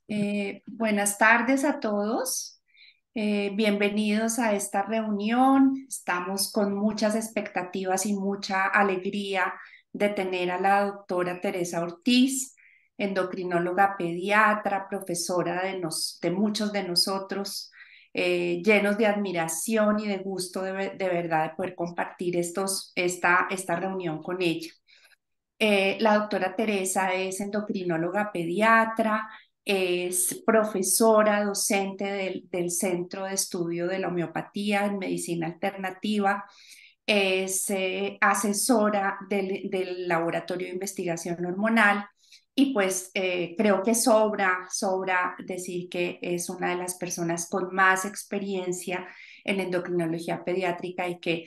Buenas tardes a todos. Bienvenidos a esta reunión. Estamos con muchas expectativas y mucha alegría de tener a la doctora Teresa Ortiz, endocrinóloga pediatra, profesora de muchos de nosotros, llenos de admiración y de gusto de verdad de poder compartir esta reunión con ella. La doctora Teresa es endocrinóloga pediatra, es profesora docente del Centro de Estudio de la Homeopatía en Medicina Alternativa, es asesora del Laboratorio de Investigación Hormonal y pues creo que sobra decir que es una de las personas con más experiencia en endocrinología pediátrica y que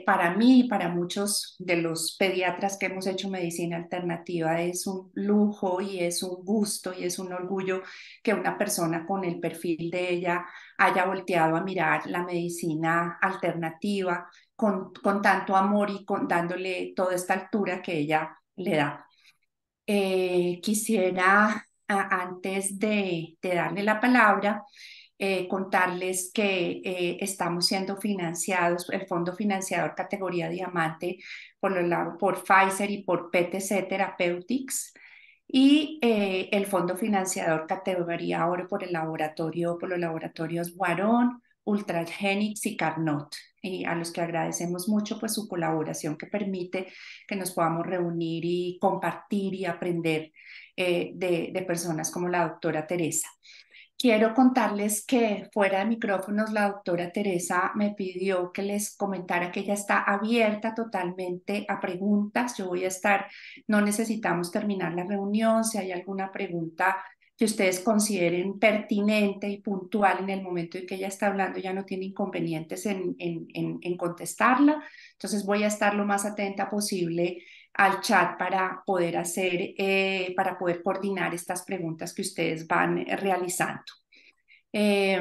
para mí y para muchos de los pediatras que hemos hecho medicina alternativa es un lujo y es un gusto y es un orgullo que una persona con el perfil de ella haya volteado a mirar la medicina alternativa con tanto amor y dándole toda esta altura que ella le da. Quisiera, antes de darle la palabra, contarles que estamos siendo financiados, el fondo financiador categoría diamante por Pfizer y por PTC Therapeutics, y el fondo financiador categoría oro por los laboratorios Guarón, Ultragenyx y Carnot, y a los que agradecemos mucho pues su colaboración que permite que nos podamos reunir y compartir y aprender de personas como la doctora Teresa. Quiero contarles que fuera de micrófonos la doctora Teresa me pidió que les comentara que ella está abierta totalmente a preguntas. Yo voy a estar, no necesitamos terminar la reunión. Si hay alguna pregunta que ustedes consideren pertinente y puntual en el momento en que ella está hablando, ya no tiene inconvenientes en contestarla. Entonces voy a estar lo más atenta posible al chat para poder coordinar estas preguntas que ustedes van realizando. Eh,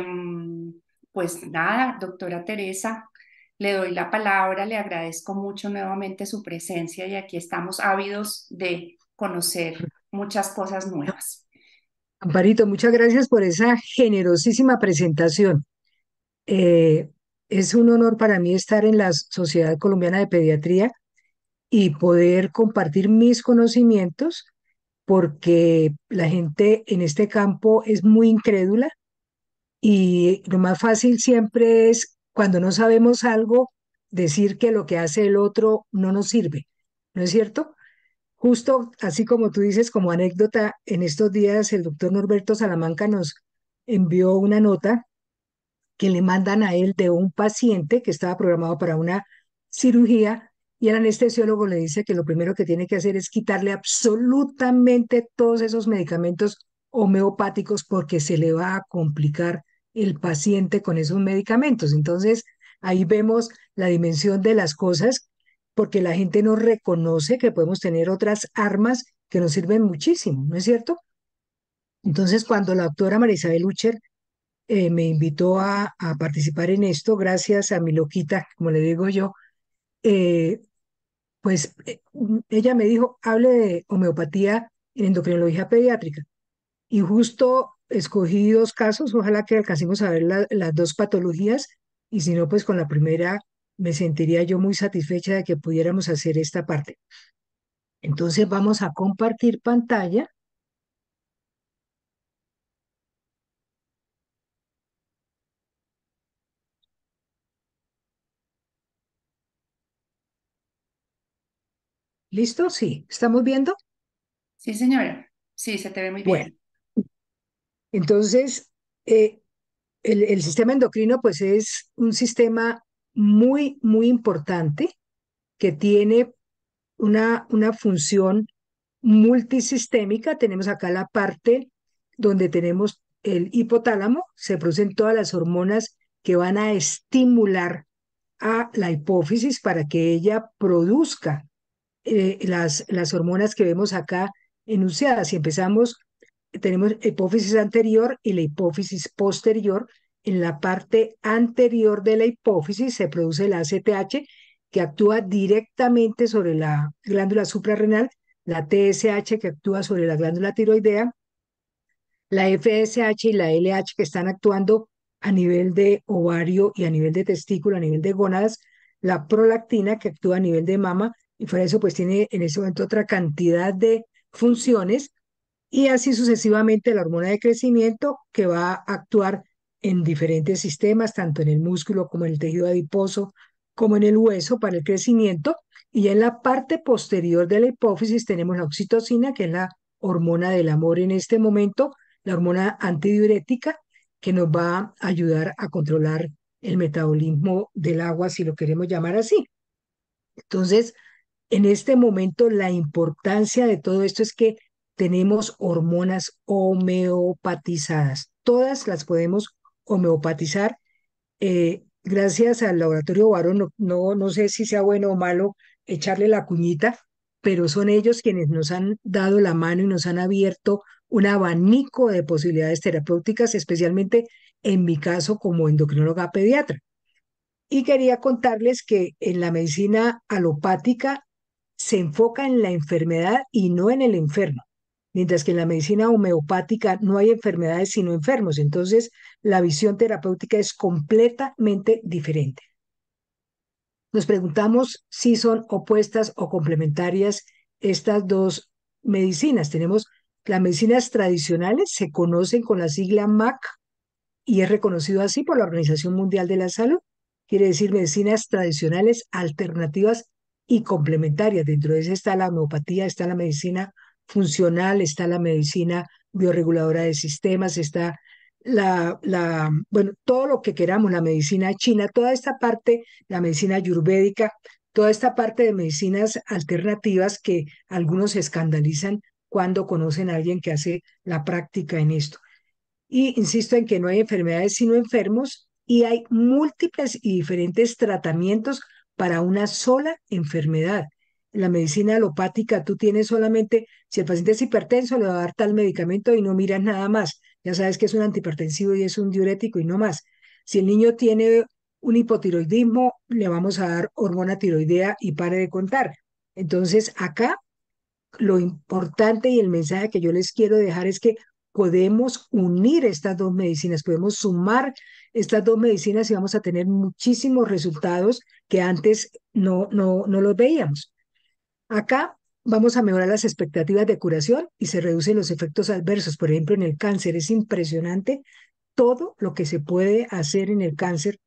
pues nada, doctora Teresa, le doy la palabra, le agradezco mucho nuevamente su presencia y aquí estamos ávidos de conocer muchas cosas nuevas. Amparito, muchas gracias por esa generosísima presentación. Eh, es un honor para mí estar en la Sociedad Colombiana de Pediatría y poder compartir mis conocimientos porque la gente en este campo es muy incrédula y lo más fácil siempre es cuando no sabemos algo decir que lo que hace el otro no nos sirve, ¿no es cierto? Justo así como tú dices, como anécdota, en estos días el doctor Norberto Salamanca nos envió una nota que le mandan a él de un paciente que estaba programado para una cirugía y el anestesiólogo le dice que lo primero que tiene que hacer es quitarle absolutamente todos esos medicamentos homeopáticos porque se le va a complicar el paciente con esos medicamentos. Entonces, ahí vemos la dimensión de las cosas porque la gente no reconoce que podemos tener otras armas que nos sirven muchísimo, ¿no es cierto? Entonces, cuando la doctora Marisabel Ucher me invitó a participar en esto, gracias a mi loquita, como le digo yo, eh, ella me dijo, hable de homeopatía en endocrinología pediátrica. Y justo escogí dos casos, ojalá que alcancemos a ver las dos patologías, y si no, pues con la primera me sentiría yo muy satisfecha de que pudiéramos hacer esta parte. Entonces vamos a compartir pantalla. ¿Listo? Sí, ¿estamos viendo? Sí, señora. Sí, se te ve muy Bueno, bien. entonces, eh, el sistema endocrino pues es un sistema muy, muy importante que tiene una función multisistémica. Tenemos acá la parte donde tenemos el hipotálamo, se producen todas las hormonas que van a estimular a la hipófisis para que ella produzca las hormonas que vemos acá enunciadas. Si empezamos, tenemos hipófisis anterior y la hipófisis posterior. En la parte anterior de la hipófisis se produce la ACTH que actúa directamente sobre la glándula suprarrenal, la TSH que actúa sobre la glándula tiroidea, la FSH y la LH que están actuando a nivel de ovario y a nivel de testículo, a nivel de gónadas, la prolactina que actúa a nivel de mama, y fuera de eso pues tiene en ese momento otra cantidad de funciones, y así sucesivamente la hormona de crecimiento que va a actuar en diferentes sistemas, tanto en el músculo como en el tejido adiposo, como en el hueso para el crecimiento. Y en la parte posterior de la hipófisis tenemos la oxitocina, que es la hormona del amor en este momento, la hormona antidiurética, que nos va a ayudar a controlar el metabolismo del agua, si lo queremos llamar así. Entonces, en este momento, la importancia de todo esto es que tenemos hormonas homeopatizadas. Todas las podemos homeopatizar. Gracias al laboratorio Barón, no sé si sea bueno o malo echarle la cuñita, pero son ellos quienes nos han dado la mano y nos han abierto un abanico de posibilidades terapéuticas, especialmente en mi caso como endocrinóloga pediatra. Y quería contarles que en la medicina alopática se enfoca en la enfermedad y no en el enfermo, mientras que en la medicina homeopática no hay enfermedades sino enfermos. Entonces, la visión terapéutica es completamente diferente. Nos preguntamos si son opuestas o complementarias estas dos medicinas. Tenemos las medicinas tradicionales, se conocen con la sigla MAC, y es reconocido así por la Organización Mundial de la Salud. Quiere decir medicinas tradicionales, alternativas y complementarias. Dentro de eso está la homeopatía, está la medicina funcional, está la medicina bioreguladora de sistemas, está bueno, todo lo que queramos, la medicina china, toda esta parte, la medicina ayurvédica, toda esta parte de medicinas alternativas que algunos se escandalizan cuando conocen a alguien que hace la práctica en esto. Y insisto en que no hay enfermedades sino enfermos, y hay múltiples y diferentes tratamientos para una sola enfermedad. En la medicina alopática tú tienes solamente, si el paciente es hipertenso, le va a dar tal medicamento y no miras nada más. Ya sabes que es un antihipertensivo y es un diurético y no más. Si el niño tiene un hipotiroidismo, le vamos a dar hormona tiroidea y pare de contar. Entonces, acá lo importante y el mensaje que yo les quiero dejar es que podemos unir estas dos medicinas, podemos sumar estas dos medicinas y vamos a tener muchísimos resultados que antes no los veíamos. Acá vamos a mejorar las expectativas de curación y se reducen los efectos adversos. Por ejemplo, en el cáncer es impresionante todo lo que se puede hacer en el cáncer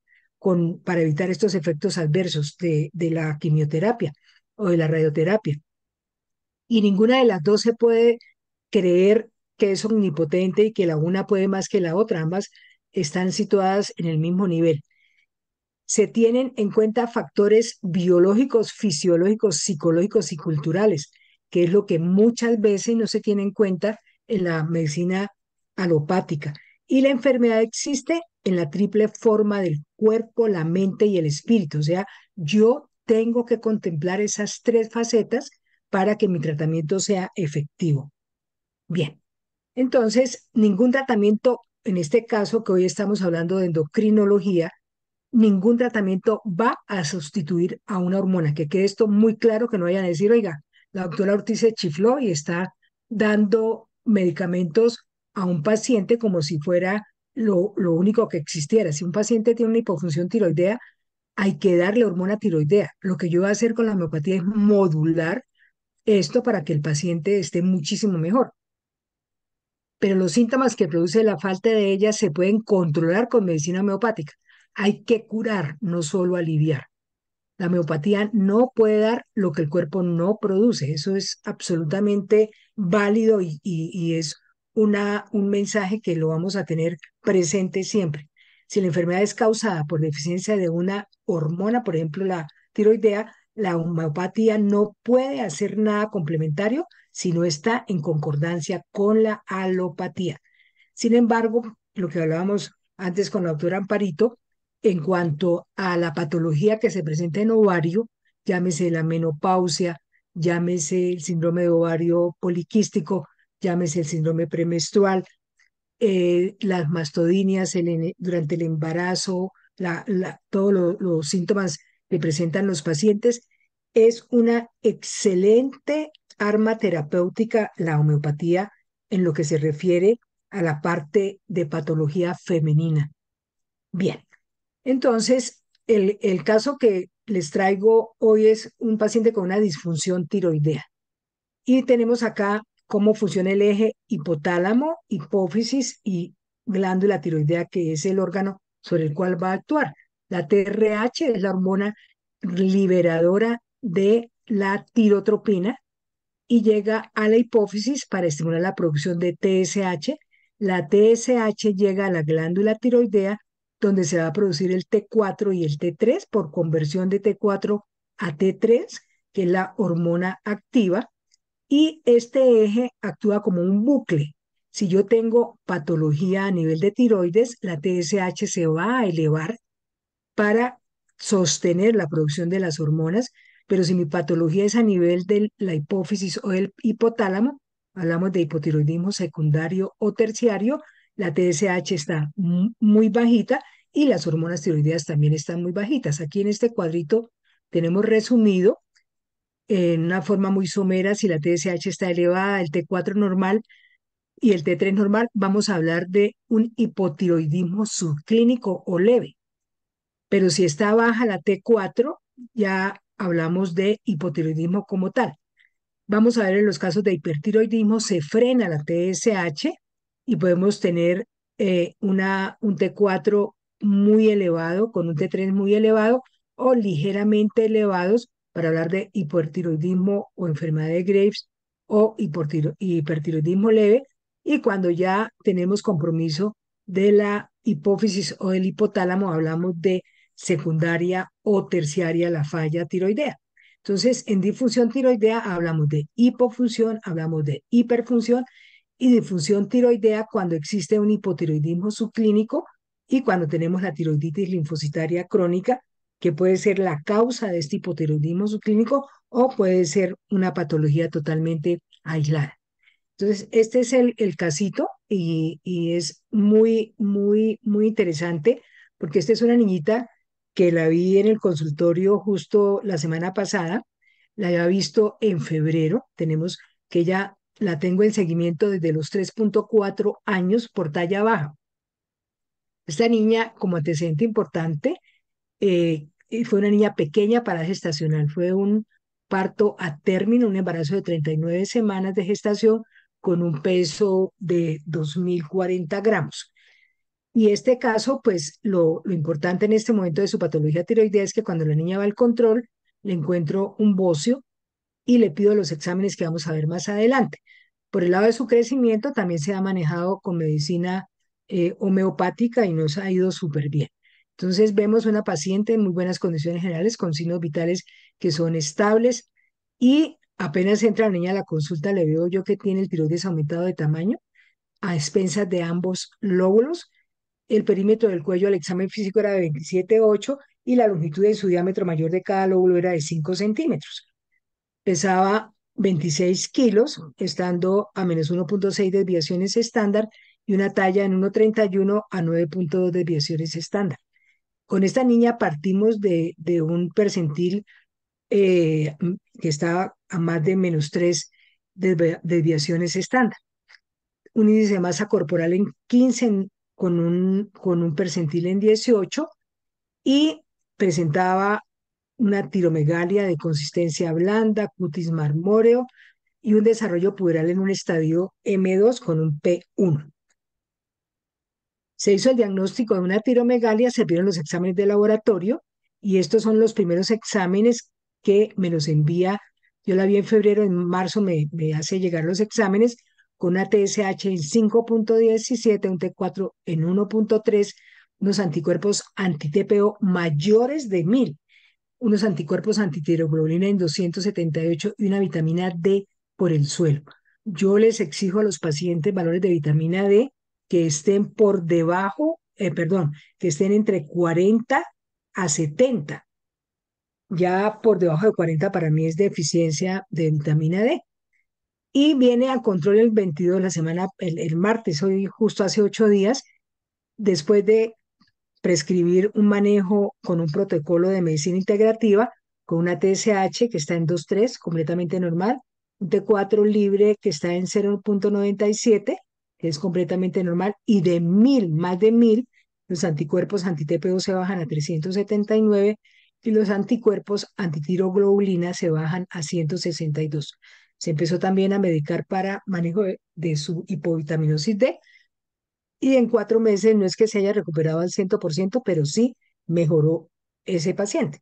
para evitar estos efectos adversos de la quimioterapia o de la radioterapia, y ninguna de las dos se puede creer que es omnipotente y que la una puede más que la otra. Ambas están situadas en el mismo nivel. Se tienen en cuenta factores biológicos, fisiológicos, psicológicos y culturales, que es lo que muchas veces no se tiene en cuenta en la medicina alopática. Y la enfermedad existe en la triple forma del cuerpo, la mente y el espíritu. O sea, yo tengo que contemplar esas tres facetas para que mi tratamiento sea efectivo. Bien, entonces, ningún tratamiento, en este caso que hoy estamos hablando de endocrinología, ningún tratamiento va a sustituir a una hormona. Que quede esto muy claro, que no vayan a decir, oiga, la doctora Ortiz se chifló y está dando medicamentos a un paciente como si fuera lo único que existiera. Si un paciente tiene una hipofunción tiroidea, hay que darle hormona tiroidea. Lo que yo voy a hacer con la homeopatía es modular esto para que el paciente esté muchísimo mejor. Pero los síntomas que produce la falta de ella se pueden controlar con medicina homeopática. Hay que curar, no solo aliviar. La homeopatía no puede dar lo que el cuerpo no produce. Eso es absolutamente válido y es un mensaje que lo vamos a tener presente siempre. Si la enfermedad es causada por deficiencia de una hormona, por ejemplo la tiroidea, la homeopatía no puede hacer nada complementario si no está en concordancia con la alopatía. Sin embargo, lo que hablábamos antes con la doctora Amparito, en cuanto a la patología que se presenta en ovario, llámese la menopausia, llámese el síndrome de ovario poliquístico, llámese el síndrome premenstrual, las mastodinias durante el embarazo, todos los síntomas que presentan los pacientes, es una excelente arma terapéutica la homeopatía en lo que se refiere a la parte de patología femenina. Bien, entonces el caso que les traigo hoy es un paciente con una disfunción tiroidea. Y tenemos acá cómo funciona el eje hipotálamo, hipófisis y glándula tiroidea, que es el órgano sobre el cual va a actuar. La TRH es la hormona liberadora de la tirotropina y llega a la hipófisis para estimular la producción de TSH. La TSH llega a la glándula tiroidea, donde se va a producir el T4 y el T3 por conversión de T4 a T3, que es la hormona activa, y este eje actúa como un bucle. Si yo tengo patología a nivel de tiroides, la TSH se va a elevar para sostener la producción de las hormonas, pero si mi patología es a nivel de la hipófisis o el hipotálamo, hablamos de hipotiroidismo secundario o terciario, la TSH está muy bajita y las hormonas tiroideas también están muy bajitas. Aquí en este cuadrito tenemos resumido en una forma muy somera si la TSH está elevada, el T4 normal y el T3 normal, vamos a hablar de un hipotiroidismo subclínico o leve. Pero si está baja la T4, ya hablamos de hipotiroidismo como tal. Vamos a ver en los casos de hipertiroidismo, se frena la TSH y podemos tener un T4 muy elevado con un T3 muy elevado o ligeramente elevados para hablar de hipertiroidismo o enfermedad de Graves o hipertiroidismo leve. Y cuando ya tenemos compromiso de la hipófisis o del hipotálamo, hablamos de secundaria o terciaria la falla tiroidea. Entonces, en disfunción tiroidea hablamos de hipofunción, hablamos de hiperfunción y disfunción tiroidea cuando existe un hipotiroidismo subclínico y cuando tenemos la tiroiditis linfocitaria crónica, que puede ser la causa de este hipotiroidismo subclínico o puede ser una patología totalmente aislada. Entonces, este es el casito y es muy interesante porque esta es una niñita que la vi en el consultorio justo la semana pasada, la había visto en febrero, tenemos que ella la tengo en seguimiento desde los 3,4 años por talla baja. Esta niña, como antecedente importante, fue una niña pequeña para gestacional, fue un parto a término, un embarazo de 39 semanas de gestación con un peso de 2.040 gramos. Y este caso, pues lo importante en este momento de su patología tiroidea es que cuando la niña va al control, le encuentro un bocio y le pido los exámenes que vamos a ver más adelante. Por el lado de su crecimiento, también se ha manejado con medicina homeopática y nos ha ido súper bien. Entonces vemos una paciente en muy buenas condiciones generales, con signos vitales que son estables y apenas entra la niña a la consulta, le veo yo que tiene el tiroides aumentado de tamaño a expensas de ambos lóbulos. El perímetro del cuello al examen físico era de 27,8 y la longitud de su diámetro mayor de cada lóbulo era de 5 centímetros. Pesaba 26 kilos, estando a menos 1,6 desviaciones estándar y una talla en 1,31 a 9,2 desviaciones estándar. Con esta niña partimos de un percentil que estaba a más de menos 3 desviaciones estándar. Un índice de masa corporal en 15 con un percentil en 18 y presentaba una tiromegalia de consistencia blanda, cutis marmóreo y un desarrollo puberal en un estadio M2 con un P1. Se hizo el diagnóstico de una tiromegalia, se vieron los exámenes de laboratorio y estos son los primeros exámenes que me los envía. Yo la vi en febrero, en marzo me hace llegar los exámenes con una TSH en 5,17, un T4 en 1,3, unos anticuerpos anti-TPO mayores de 1.000, unos anticuerpos antitiroglobulina en 278 y una vitamina D por el suelo. Yo les exijo a los pacientes valores de vitamina D que estén por debajo, perdón, que estén entre 40 a 70. Ya por debajo de 40 para mí es deficiencia de vitamina D. Y viene a control el 22 de la semana, el martes, hoy justo hace 8 días, después de prescribir un manejo con un protocolo de medicina integrativa, con una TSH que está en 2,3, completamente normal, un T4 libre que está en 0,97, que es completamente normal, y de 1000, más de 1000, los anticuerpos anti-TPO se bajan a 379 y los anticuerpos antitiroglobulina se bajan a 162. Se empezó también a medicar para manejo de su hipovitaminosis D y en 4 meses no es que se haya recuperado al 100%, pero sí mejoró ese paciente.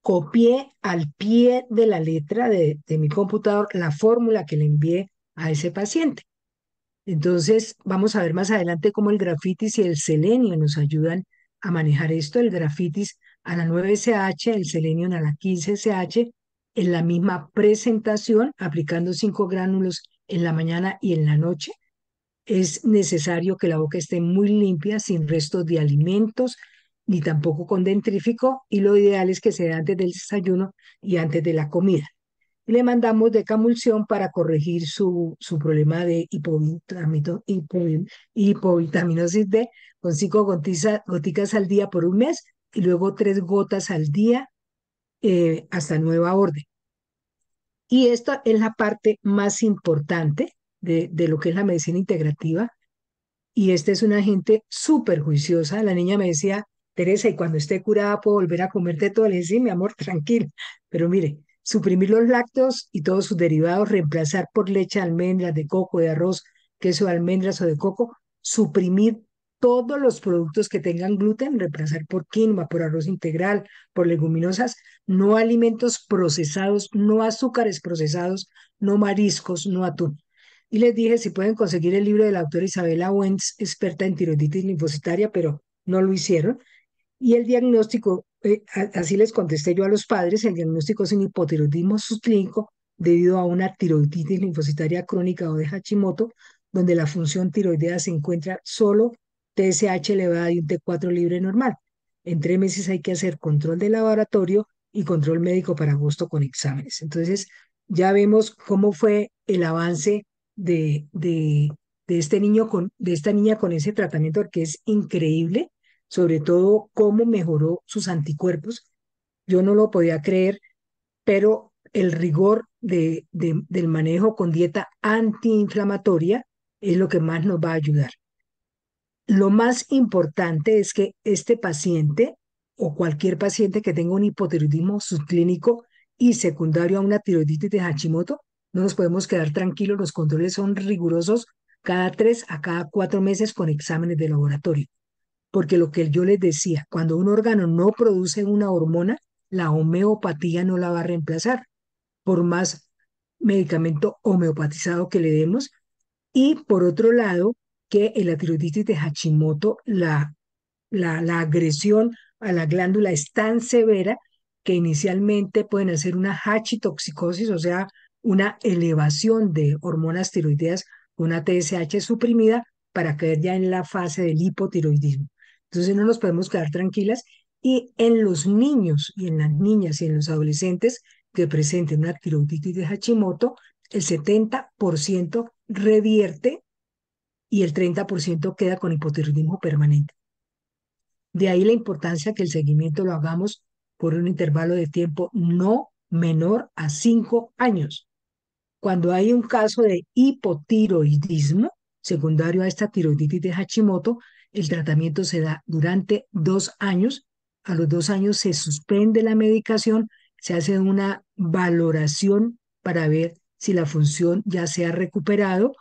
Copié al pie de la letra de mi computador la fórmula que le envié a ese paciente. Entonces, vamos a ver más adelante cómo el grafitis y el selenio nos ayudan a manejar esto. El grafitis a la 9SH, el selenio a la 15SH, en la misma presentación, aplicando 5 gránulos en la mañana y en la noche. Es necesario que la boca esté muy limpia, sin restos de alimentos, ni tampoco con dentrífico, y lo ideal es que sea antes del desayuno y antes de la comida. Y le mandamos decamulsión para corregir su problema de hipovitaminosis D con 5 goticas al día por un mes y luego 3 gotas al día hasta nueva orden. Y esta es la parte más importante de lo que es la medicina integrativa, y esta es una gente súper juiciosa. La niña me decía, Teresa, y cuando esté curada puedo volver a comerte todo. Le dije, sí, mi amor, tranquilo. Pero mire, suprimir los lácteos y todos sus derivados, reemplazar por leche de almendras, de coco, de arroz, queso de almendras o de coco, suprimir todos los productos que tengan gluten, reemplazar por quinoa, por arroz integral, por leguminosas, no alimentos procesados, no azúcares procesados, no mariscos, no atún. Y les dije si pueden conseguir el libro de la autora Isabela Wentz, experta en tiroiditis linfocitaria, pero no lo hicieron. Y el diagnóstico, así les contesté yo a los padres, el diagnóstico es un hipotiroidismo subclínico debido a una tiroiditis linfocitaria crónica o de Hashimoto, donde la función tiroidea se encuentra solo TSH elevada y un T4 libre normal. En 3 meses hay que hacer control de laboratorio y control médico para agosto con exámenes. Entonces, ya vemos cómo fue el avance de, de, de este niño de esta niña con ese tratamiento, que es increíble, sobre todo cómo mejoró sus anticuerpos. Yo no lo podía creer, pero el rigor del manejo con dieta antiinflamatoria es lo que más nos va a ayudar. Lo más importante es que este paciente o cualquier paciente que tenga un hipotiroidismo subclínico y secundario a una tiroiditis de Hashimoto, no nos podemos quedar tranquilos, los controles son rigurosos cada 3 a cada 4 meses con exámenes de laboratorio. Porque lo que yo les decía, cuando un órgano no produce una hormona, la homeopatía no la va a reemplazar, por más medicamento homeopatizado que le demos. Y por otro lado, que en la tiroiditis de Hashimoto, la agresión a la glándula es tan severa que inicialmente pueden hacer una hachitoxicosis, o sea, una elevación de hormonas tiroideas, una TSH suprimida, para caer ya en la fase del hipotiroidismo. Entonces no nos podemos quedar tranquilas, y en los niños y en las niñas y en los adolescentes que presenten una tiroiditis de Hashimoto, el 70% revierte y el 30% queda con hipotiroidismo permanente. De ahí la importancia que el seguimiento lo hagamos por un intervalo de tiempo no menor a 5 años. Cuando hay un caso de hipotiroidismo secundario a esta tiroiditis de Hashimoto, el tratamiento se da durante 2 años. A los 2 años se suspende la medicación, se hace una valoración para ver si la función ya se ha recuperado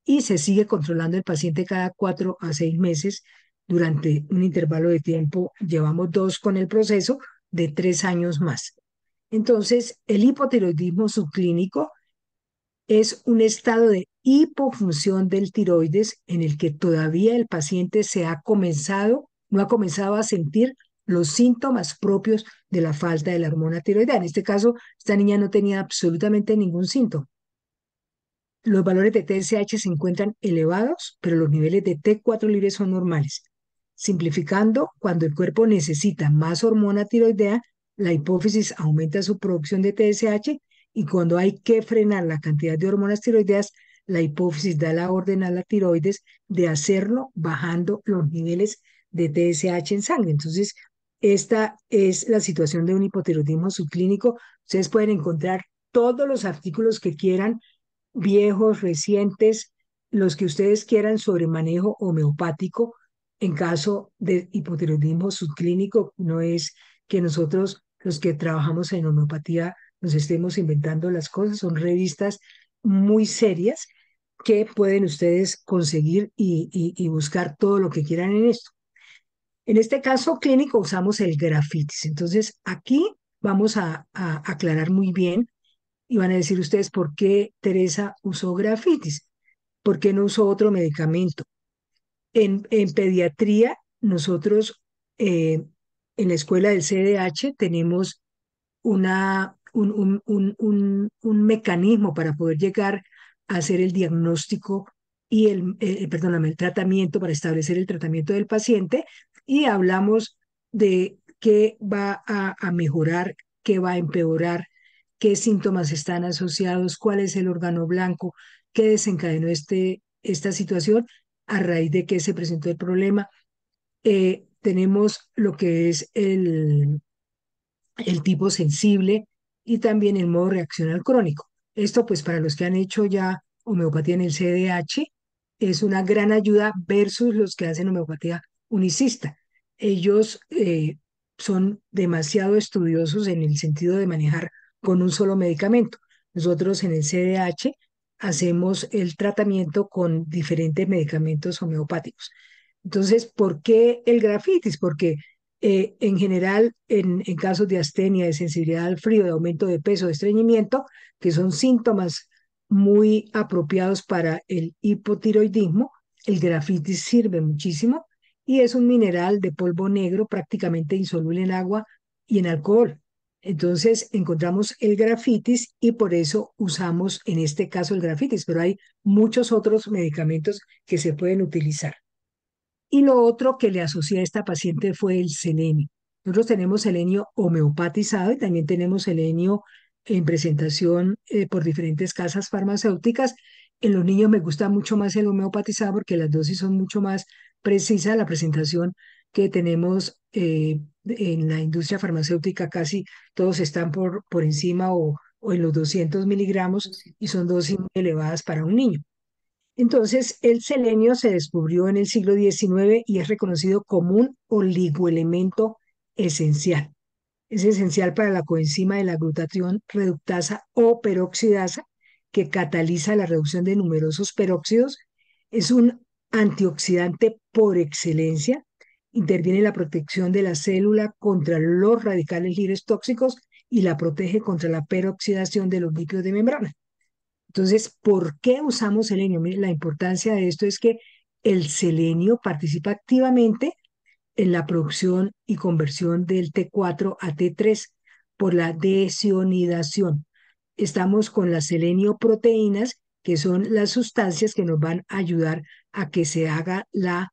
y se sigue controlando el paciente cada 4 a 6 meses durante un intervalo de tiempo. Llevamos 2 con el proceso de 3 años más. Entonces, el hipotiroidismo subclínico es un estado de hipofunción del tiroides en el que todavía el paciente no ha comenzado a sentir los síntomas propios de la falta de la hormona tiroidea. En este caso, esta niña no tenía absolutamente ningún síntoma. Los valores de TSH se encuentran elevados, pero los niveles de T4 libre son normales. Simplificando, cuando el cuerpo necesita más hormona tiroidea, la hipófisis aumenta su producción de TSH, y cuando hay que frenar la cantidad de hormonas tiroideas, la hipófisis da la orden a la tiroides de hacerlo bajando los niveles de TSH en sangre. Entonces, esta es la situación de un hipotiroidismo subclínico. Ustedes pueden encontrar todos los artículos que quieran, viejos, recientes, los que ustedes quieran sobre manejo homeopático en caso de hipotiroidismo subclínico. No es que nosotros, los que trabajamos en homeopatía, nos estemos inventando las cosas, son revistas muy serias que pueden ustedes conseguir y buscar todo lo que quieran en esto. En este caso clínico usamos el grafitis. Entonces, aquí vamos a aclarar muy bien y van a decir ustedes por qué Teresa usó grafitis, por qué no usó otro medicamento. En pediatría, nosotros en la escuela del CDH tenemos un mecanismo para poder llegar a hacer el diagnóstico y perdóname, el tratamiento, para establecer el tratamiento del paciente, y hablamos de qué va a mejorar, qué va a empeorar, qué síntomas están asociados, cuál es el órgano blanco, qué desencadenó esta situación, a raíz de que se presentó el problema. Tenemos lo que es el tipo sensible y también el modo reaccional crónico. Esto, pues, para los que han hecho ya homeopatía en el CDH, es una gran ayuda versus los que hacen homeopatía unicista. Ellos son demasiado estudiosos en el sentido de manejar con un solo medicamento. Nosotros en el CDH hacemos el tratamiento con diferentes medicamentos homeopáticos. Entonces, ¿por qué el grafitis? Porque en general, en casos de astenia, de sensibilidad al frío, de aumento de peso, de estreñimiento, que son síntomas muy apropiados para el hipotiroidismo, el grafitis sirve muchísimo y es un mineral de polvo negro prácticamente insoluble en agua y en alcohol. Entonces encontramos el grafitis y por eso usamos en este caso el grafitis, pero hay muchos otros medicamentos que se pueden utilizar. Y lo otro que le asocié a esta paciente fue el selenio. Nosotros tenemos selenio homeopatizado y también tenemos selenio en presentación por diferentes casas farmacéuticas. En los niños me gusta mucho más el homeopatizado porque las dosis son mucho más precisas. La presentación que tenemos en la industria farmacéutica, casi todos están por encima o en los 200 miligramos y son dosis muy elevadas para un niño. Entonces, el selenio se descubrió en el siglo XIX y es reconocido como un oligoelemento esencial. Es esencial para la coenzima de la glutatión reductasa o peroxidasa, que cataliza la reducción de numerosos peróxidos. Es un antioxidante por excelencia. Interviene en la protección de la célula contra los radicales libres tóxicos y la protege contra la peroxidación de los lípidos de membrana. Entonces, ¿por qué usamos selenio? Mire, la importancia de esto es que el selenio participa activamente en la producción y conversión del T4 a T3 por la desionidación. Estamos con las selenioproteínas, que son las sustancias que nos van a ayudar a que se haga la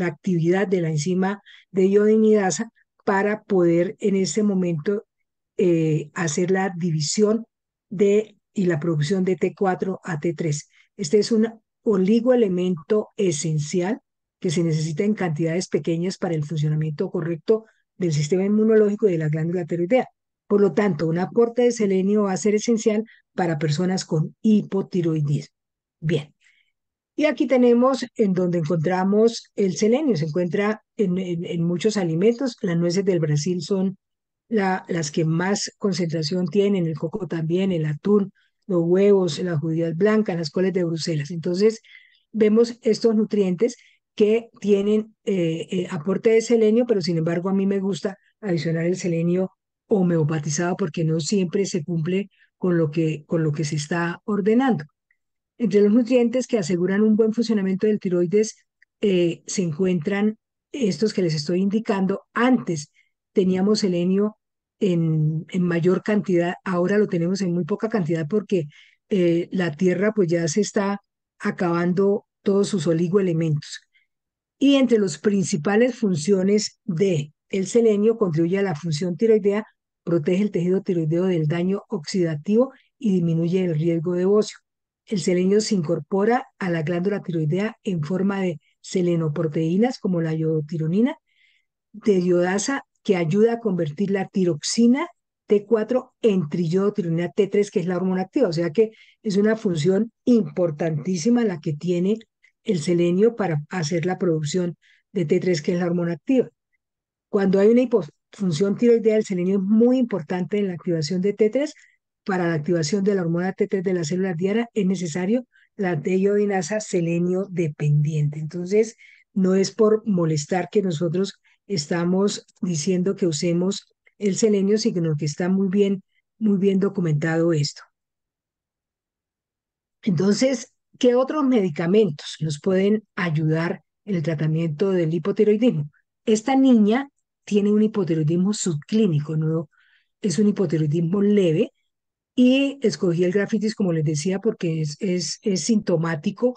actividad de la enzima de iodinidasa para poder en ese momento hacer la división y la producción de T4 a T3. Este es un oligoelemento esencial que se necesita en cantidades pequeñas para el funcionamiento correcto del sistema inmunológico y de la glándula tiroidea. Por lo tanto, un aporte de selenio va a ser esencial para personas con hipotiroidismo. Bien, y aquí tenemos en donde encontramos el selenio. Se encuentra en muchos alimentos. Las nueces del Brasil son las que más concentración tienen, el coco también, el atún, los huevos, las judías blancas, las coles de Bruselas. Entonces, vemos estos nutrientes que tienen aporte de selenio, pero sin embargo a mí me gusta adicionar el selenio homeopatizado porque no siempre se cumple con lo que se está ordenando. Entre los nutrientes que aseguran un buen funcionamiento del tiroides se encuentran estos que les estoy indicando. Antes teníamos selenio en mayor cantidad, ahora lo tenemos en muy poca cantidad porque la tierra pues ya se está acabando todos sus oligoelementos. Y entre las principales funciones de el selenio contribuye a la función tiroidea, protege el tejido tiroideo del daño oxidativo y disminuye el riesgo de bocio. El selenio se incorpora a la glándula tiroidea en forma de selenoproteínas como la iodotironina, de iodasa, que ayuda a convertir la tiroxina T4 en triiodotironina T3, que es la hormona activa. O sea que es una función importantísima la que tiene el selenio para hacer la producción de T3, que es la hormona activa. Cuando hay una hipofunción tiroidea, el selenio es muy importante en la activación de T3. Para la activación de la hormona T3 de las células diana es necesario la deiodinasa selenio dependiente. Entonces, no es por molestar que nosotros estamos diciendo que usemos el selenio, sino que está muy bien documentado esto. Entonces, ¿qué otros medicamentos nos pueden ayudar en el tratamiento del hipotiroidismo? Esta niña tiene un hipotiroidismo subclínico, no es un hipotiroidismo leve, y escogí el grafitis, como les decía, porque es sintomático.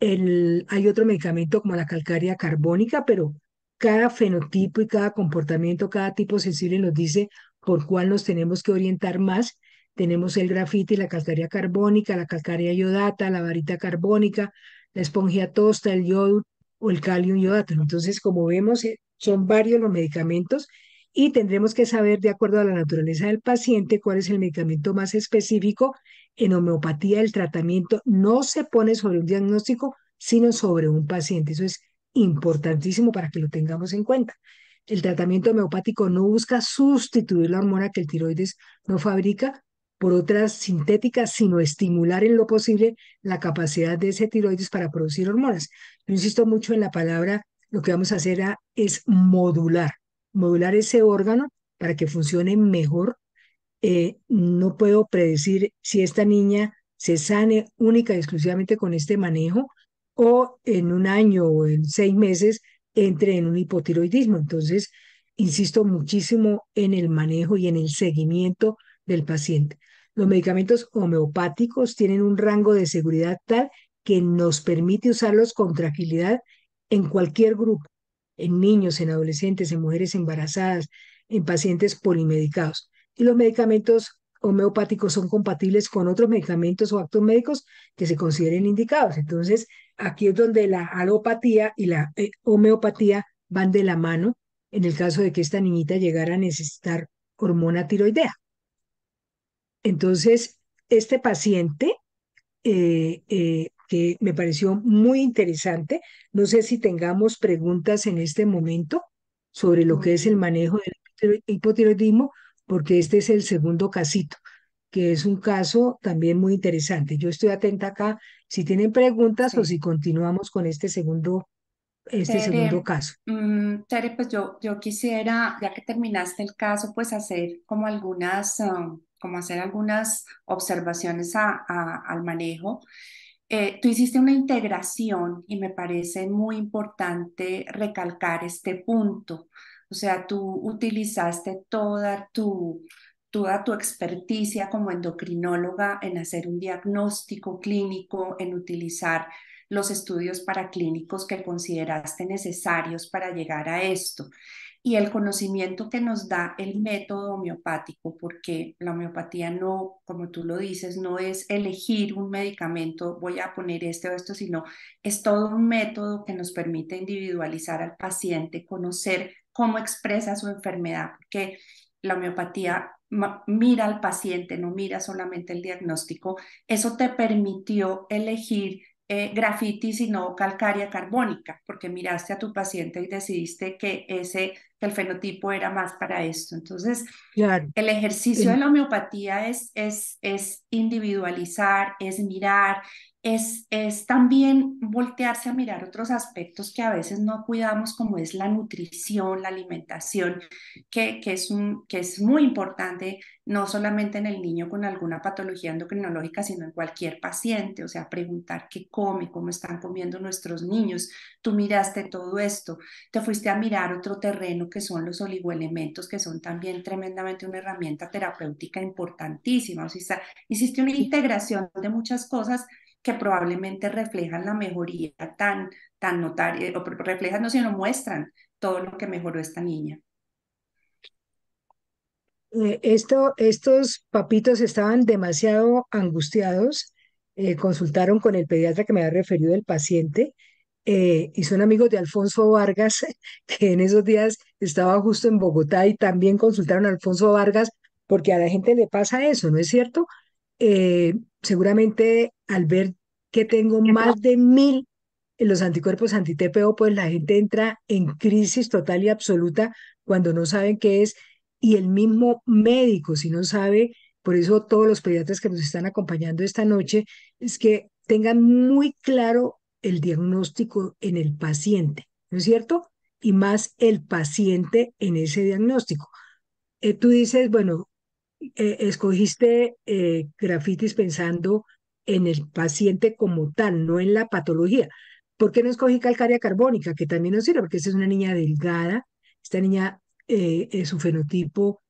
Hay otro medicamento como la calcárea carbónica, pero cada fenotipo y cada comportamiento, cada tipo sensible nos dice por cuál nos tenemos que orientar más. Tenemos el grafitis, la calcárea carbónica, la calcárea yodata, la varita carbónica, la espongia tosta, el yodo o el calium yodato. Entonces, como vemos, son varios los medicamentos y tendremos que saber, de acuerdo a la naturaleza del paciente, cuál es el medicamento más específico. En homeopatía, el tratamiento no se pone sobre un diagnóstico, sino sobre un paciente. Eso es importantísimo para que lo tengamos en cuenta. El tratamiento homeopático no busca sustituir la hormona que el tiroides no fabrica por otras sintéticas, sino estimular en lo posible la capacidad de ese tiroides para producir hormonas. Yo insisto mucho en la palabra, lo que vamos a hacer es modular ese órgano para que funcione mejor. No puedo predecir si esta niña se sane única y exclusivamente con este manejo o en un año o en 6 meses entre en un hipotiroidismo. Entonces, insisto muchísimo en el manejo y en el seguimiento del paciente. Los medicamentos homeopáticos tienen un rango de seguridad tal que nos permite usarlos con tranquilidad en cualquier grupo, en niños, en adolescentes, en mujeres embarazadas, en pacientes polimedicados. Y los medicamentos homeopáticos son compatibles con otros medicamentos o actos médicos que se consideren indicados. Entonces, aquí es donde la alopatía y la homeopatía van de la mano en el caso de que esta niñita llegara a necesitar hormona tiroidea. Entonces, este paciente que me pareció muy interesante. No sé si tengamos preguntas en este momento sobre lo que es el Mm, manejo del hipotiroidismo, porque este es el segundo casito, que es un caso también muy interesante. Yo estoy atenta acá si tienen preguntas o si sí. continuamos con este segundo Tere, caso. Tere, pues yo quisiera, ya que terminaste el caso, pues hacer como algunas, como hacer algunas observaciones al manejo. Tú hiciste una integración y me parece muy importante recalcar este punto. O sea, tú utilizaste toda tu experticia como endocrinóloga en hacer un diagnóstico clínico, en utilizar los estudios paraclínicos que consideraste necesarios para llegar a esto y el conocimiento que nos da el método homeopático, porque la homeopatía no, como tú lo dices, no es elegir un medicamento, voy a poner este o esto, sino es todo un método que nos permite individualizar al paciente, conocer cómo expresa su enfermedad, porque la homeopatía mira al paciente, no mira solamente el diagnóstico. Eso te permitió elegir grafitis y no calcárea carbónica, porque miraste a tu paciente y decidiste que el fenotipo era más para esto. Entonces, Claro, el ejercicio de en- la homeopatía es individualizar, es mirar, es también voltearse a mirar otros aspectos que a veces no cuidamos, como es la nutrición, la alimentación, que es muy importante, no solamente en el niño con alguna patología endocrinológica, sino en cualquier paciente. O sea, preguntar qué come, cómo están comiendo nuestros niños. Tú miraste todo esto, te fuiste a mirar otro terreno que son los oligoelementos, que son también tremendamente una herramienta terapéutica importantísima. O sea, hiciste una integración de muchas cosas que probablemente reflejan la mejoría tan notaria, o reflejan, no, sino muestran todo lo que mejoró esta niña. estos papitos estaban demasiado angustiados, consultaron con el pediatra que me había referido el paciente, y son amigos de Alfonso Vargas, que en esos días estaba justo en Bogotá y también consultaron a Alfonso Vargas porque a la gente le pasa eso, ¿no es cierto? Seguramente al ver que tengo más de 1000 en los anticuerpos anti-TPO, pues la gente entra en crisis total y absoluta cuando no saben qué es, y el mismo médico, si no sabe, por eso todos los pediatras que nos están acompañando esta noche, es que tengan muy claro el diagnóstico en el paciente, ¿no es cierto? Y más el paciente en ese diagnóstico. Tú dices, bueno, escogiste grafitis pensando en el paciente como tal, no en la patología. ¿Por qué no escogí calcárea carbónica? Que también nos sirve, porque esta es una niña delgada, esta niña, su fenotipo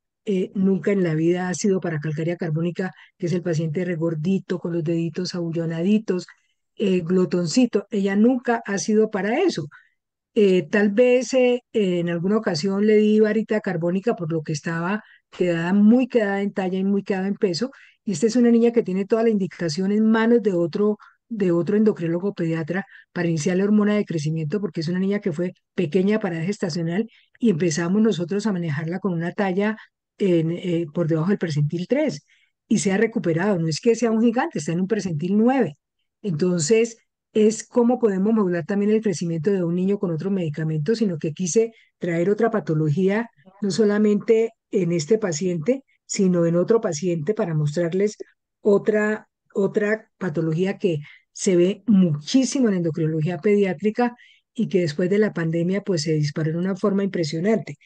nunca en la vida ha sido para calcárea carbónica, que es el paciente regordito, con los deditos abullonaditos, glotoncito. Ella nunca ha sido para eso. Tal vez en alguna ocasión le di varita carbónica por lo que estaba muy quedada en talla y muy quedada en peso. Y esta es una niña que tiene toda la indicación en manos de otro endocrinólogo pediatra para iniciar la hormona de crecimiento, porque es una niña que fue pequeña para edad gestacional y empezamos nosotros a manejarla con una talla por debajo del percentil 3 y se ha recuperado. No es que sea un gigante, está en un percentil 9. Entonces, es cómo podemos modular también el crecimiento de un niño con otro medicamento, sino que quise traer otra patología, no solamente en este paciente, sino en otro paciente para mostrarles otra patología que se ve muchísimo en endocrinología pediátrica y que después de la pandemia pues se disparó en una forma impresionante.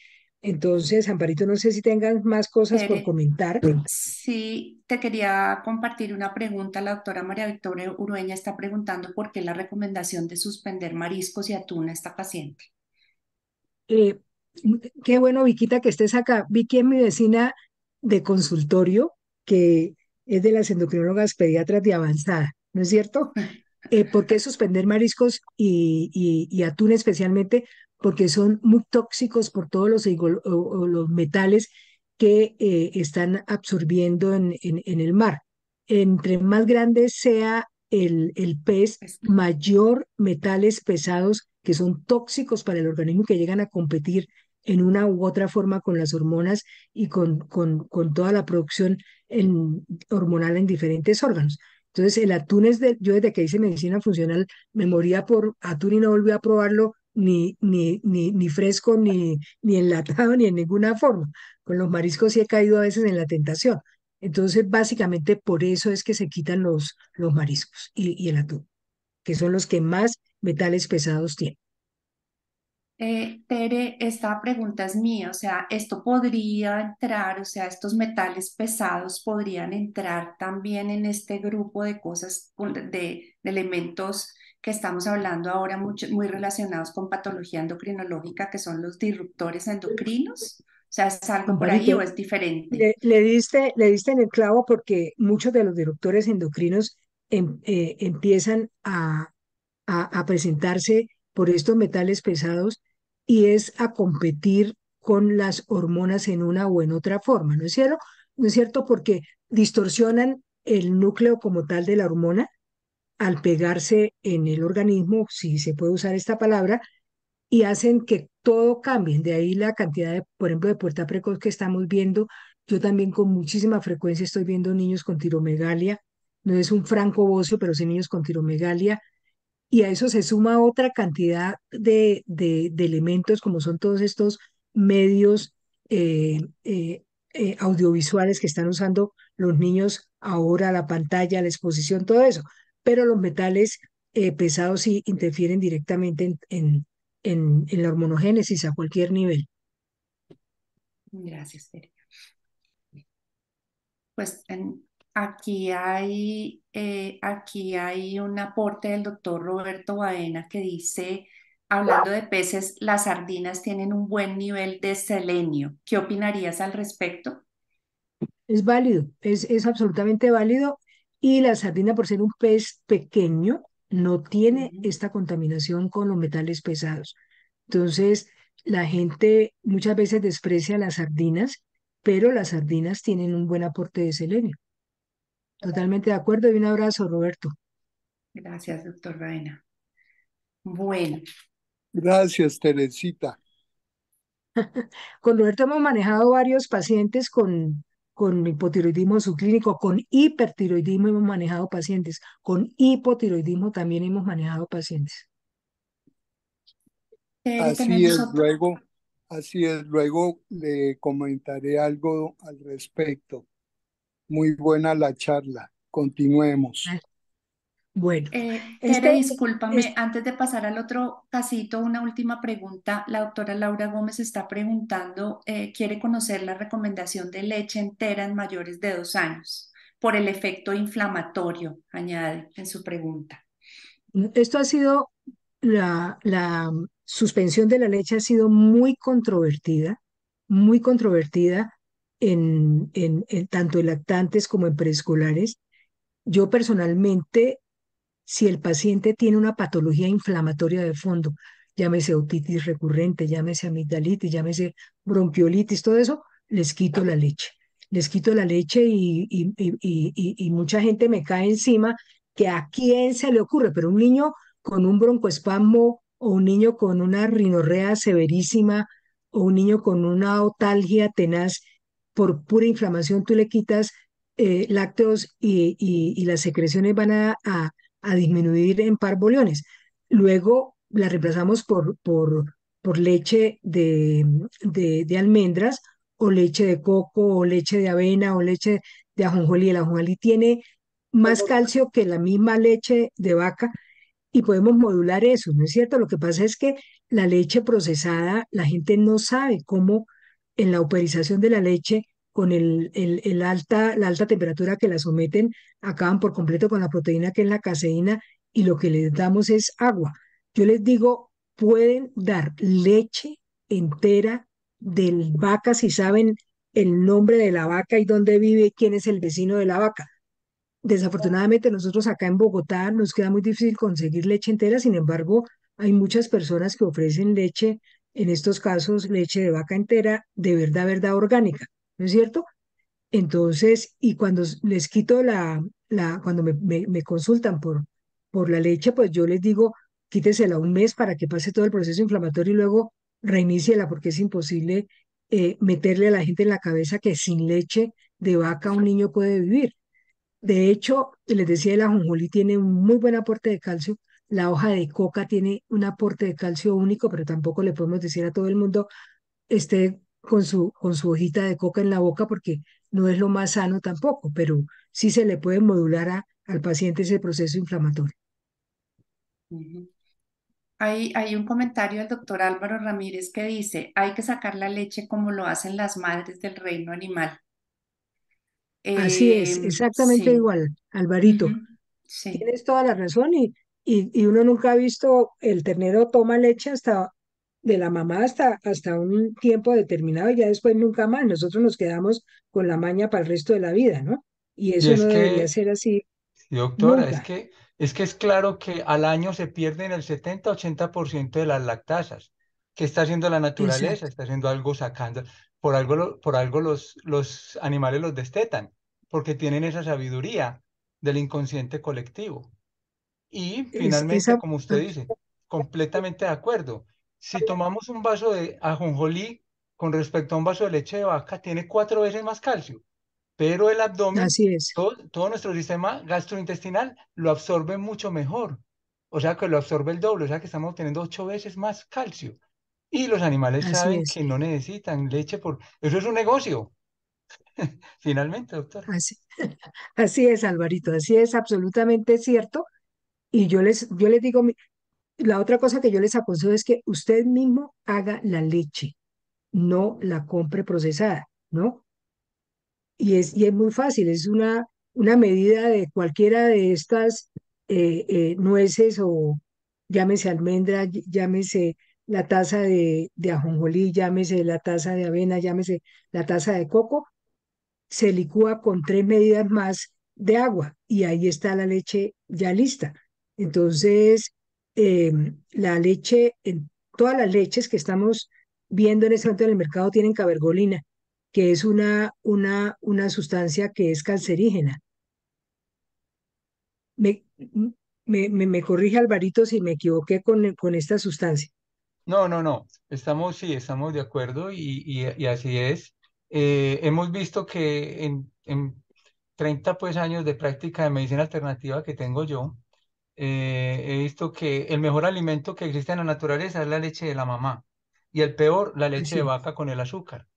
Entonces, Amparito, no sé si tengan más cosas por Tere, comentar. sí, te quería compartir una pregunta. La doctora María Victoria Urueña está preguntando por qué la recomendación de suspender mariscos y atún a esta paciente. Eh, Qué bueno, Viquita, que estés acá. Vicky es mi vecina de consultorio, que es de las endocrinólogas pediatras de avanzada, ¿no es cierto? ¿Por qué suspender mariscos y atún especialmente? Porque son muy tóxicos por todos o los metales que están absorbiendo en el mar. Entre más grande sea el pez, Pesca. mayor metales pesados que son tóxicos para el organismo y que llegan a competir en una u otra forma con las hormonas y con toda la producción hormonal en diferentes órganos. Entonces, el atún yo desde que hice medicina funcional me moría por atún y no volví a probarlo ni fresco, ni enlatado, ni en ninguna forma. Con los mariscos sí he caído a veces en la tentación. Entonces, básicamente por eso es que se quitan los mariscos y el atún, que son los que más metales pesados tienen. Tere, esta pregunta es mía, o sea, esto podría entrar, o sea, estos metales pesados podrían entrar también en este grupo de cosas, de elementos que estamos hablando ahora muy relacionados con patología endocrinológica, que son los disruptores endocrinos. O sea, ¿es algo por ahí o Amparito, es diferente? le diste en el clavo porque muchos de los disruptores endocrinos empiezan a presentarse por estos metales pesados y es a competir con las hormonas en una o en otra forma, ¿no es cierto? ¿No es cierto? Porque distorsionan el núcleo como tal de la hormona al pegarse en el organismo, si se puede usar esta palabra, y hacen que todo cambie. De ahí la cantidad de, por ejemplo, de puerta precoz que estamos viendo. Yo también con muchísima frecuencia estoy viendo niños con tiromegalia. No es un franco bocio, pero sí niños con tiromegalia. Y a eso se suma otra cantidad de elementos, como son todos estos medios audiovisuales que están usando los niños ahora, la pantalla, la exposición, todo eso. Pero los metales pesados sí interfieren directamente en la hormonogénesis a cualquier nivel. Gracias, Tere. Pues aquí hay un aporte del doctor Roberto Baena que dice, hablando de peces, las sardinas tienen un buen nivel de selenio. ¿Qué opinarías al respecto? Es válido, es absolutamente válido. Y la sardina, por ser un pez pequeño, no tiene Ujú. esta contaminación con los metales pesados. Entonces, la gente muchas veces desprecia las sardinas, pero las sardinas tienen un buen aporte de selenio. Totalmente de acuerdo y un abrazo, Roberto. Gracias, doctor Baena. Bueno, Gracias, Teresita. Con Roberto hemos manejado varios pacientes con hipotiroidismo subclínico, con hipertiroidismo hemos manejado pacientes, con hipotiroidismo también hemos manejado pacientes. Así Tenemos es, otro. luego le comentaré algo al respecto. Muy buena la charla. Continuemos. Ah, bueno, Tere, este, discúlpame, es, antes de pasar al otro casito, una última pregunta. La doctora Laura Gómez está preguntando, quiere conocer la recomendación de leche entera en mayores de 2 años por el efecto inflamatorio, añade en su pregunta. esto ha sido, la suspensión de la leche ha sido muy controvertida en tanto en lactantes como en preescolares. Yo personalmente, si el paciente tiene una patología inflamatoria de fondo, llámese otitis recurrente, llámese amigdalitis, llámese bronquiolitis, todo eso, les quito la leche. Les quito la leche y mucha gente me cae encima que a quién se le ocurre, pero un niño con un broncoespasmo o un niño con una rinorrea severísima o un niño con una otalgia tenaz por pura inflamación, tú le quitas lácteos y las secreciones van a disminuir en parvoliones. Luego la reemplazamos por leche de almendras o leche de coco o leche de avena o leche de ajonjolí. El ajonjolí tiene más calcio que la misma leche de vaca y podemos modular eso, ¿no es cierto? Lo que pasa es que la leche procesada, la gente no sabe cómo en la uperización de la leche, con la alta temperatura que la someten, acaban por completo con la proteína que es la caseína y lo que les damos es agua. Yo les digo, pueden dar leche entera de vaca si saben el nombre de la vaca y dónde vive y quién es el vecino de la vaca. Desafortunadamente nosotros acá en Bogotá nos queda muy difícil conseguir leche entera, sin embargo, hay muchas personas que ofrecen leche, en estos casos leche de vaca entera, de verdad orgánica, ¿no es cierto? Entonces, y cuando les quito cuando me consultan por la leche, pues yo les digo, quítesela un mes para que pase todo el proceso inflamatorio y luego reiníciela, porque es imposible meterle a la gente en la cabeza que sin leche de vaca un niño puede vivir. De hecho, les decía, el ajonjolí tiene un muy buen aporte de calcio. La hoja de coca tiene un aporte de calcio único, pero tampoco le podemos decir a todo el mundo esté con su hojita de coca en la boca porque no es lo más sano tampoco, pero sí se le puede modular al paciente ese proceso inflamatorio. Ujú. Hay un comentario del doctor Álvaro Ramírez que dice, hay que sacar la leche como lo hacen las madres del reino animal. Así es, exactamente Sí, igual, Alvarito. ujú, sí. Tienes toda la razón y uno nunca ha visto el ternero toma leche hasta de la mamá hasta un tiempo determinado y ya después nunca más. Nosotros nos quedamos con la maña para el resto de la vida, ¿no? Y Y eso es no debería que, ser así sí, doctora, nunca. es claro que al año se pierden el 70-80% de las lactasas. ¿Qué está haciendo la naturaleza? Exacto, Está haciendo algo sacando. Por algo los animales los destetan, porque tienen esa sabiduría del inconsciente colectivo. Y finalmente, esa, como usted dice, completamente de acuerdo. Si tomamos un vaso de ajonjolí con respecto a un vaso de leche de vaca, tiene 4 veces más calcio, pero el abdomen, así es, todo nuestro sistema gastrointestinal lo absorbe mucho mejor. O sea que lo absorbe el doble, o sea que estamos teniendo 8 veces más calcio. Y los animales así saben es, que no necesitan leche por... Eso es un negocio, finalmente, doctor. así, así es, Alvarito, así es absolutamente cierto. Y yo les digo, la otra cosa que yo les aconsejo es que usted mismo haga la leche, no la compre procesada, ¿no? Y es muy fácil, es una medida de cualquiera de estas nueces o llámese almendra, llámese la taza de ajonjolí, llámese la taza de avena, llámese la taza de coco, se licúa con 3 medidas más de agua y ahí está la leche ya lista. Entonces, la leche, en todas las leches que estamos viendo en este momento en el mercado tienen cabergolina, que es una sustancia que es cancerígena. Me, me corrige Alvarito si me equivoqué con esta sustancia. No, no, no. Sí, estamos de acuerdo y así es. Hemos visto que en 30 pues, años de práctica de medicina alternativa que tengo yo, he visto que el mejor alimento que existe en la naturaleza es la leche de la mamá y el peor, la leche de Así, vaca con el azúcar.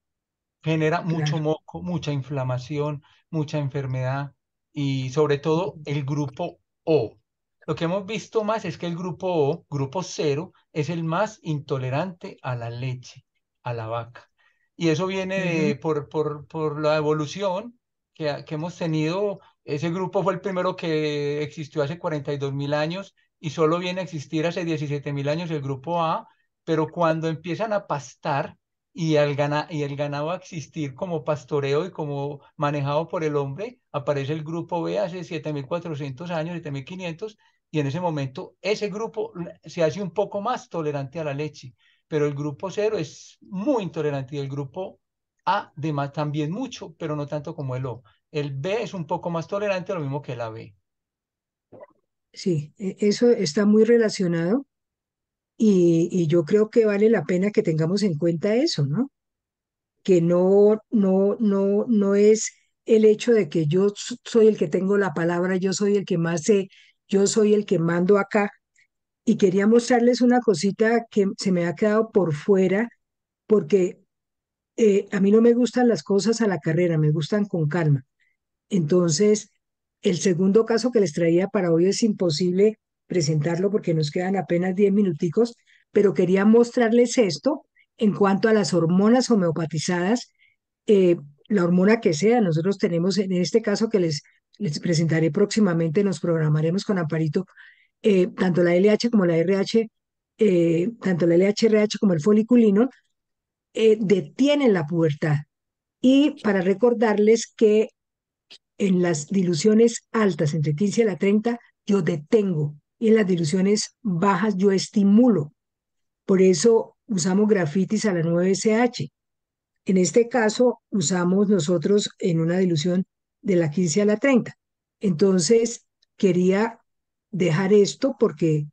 Genera mucho claro, moco, mucha inflamación, mucha enfermedad y sobre todo el grupo O. Lo que hemos visto más es que el grupo O, grupo cero, es el más intolerante a la leche, a la vaca. Y eso viene ujú, por la evolución que hemos tenido. Ese grupo fue el primero que existió hace 42.000 años y solo viene a existir hace 17.000 años el grupo A, pero cuando empiezan a pastar, y el ganado a existir como pastoreo y como manejado por el hombre, aparece el grupo B hace 7.400 años, 7.500, y en ese momento ese grupo se hace un poco más tolerante a la leche, pero el grupo cero es muy intolerante y el grupo A también mucho, pero no tanto como el O. El B es un poco más tolerante, lo mismo que la B. sí, eso está muy relacionado y yo creo que vale la pena que tengamos en cuenta eso, ¿no? Que no es el hecho de que yo soy el que tengo la palabra, yo soy el que más sé, yo soy el que mando acá. Y quería mostrarles una cosita que se me ha quedado por fuera, porque a mí no me gustan las cosas a la carrera, me gustan con calma. Entonces, el segundo caso que les traía para hoy es imposible presentarlo porque nos quedan apenas 10 minuticos, pero quería mostrarles esto en cuanto a las hormonas homeopatizadas, eh, la hormona que sea. Nosotros tenemos en este caso que les presentaré próximamente, nos programaremos con Amparito, tanto la LH como la RH, tanto la LHRH como el foliculino, detienen la pubertad. Y para recordarles que en las diluciones altas, entre 15 a la 30, yo detengo. Y en las diluciones bajas, yo estimulo. Por eso usamos grafitis a la 9SH. En este caso, usamos nosotros en una dilución de la 15 a la 30. Entonces, quería dejar esto porque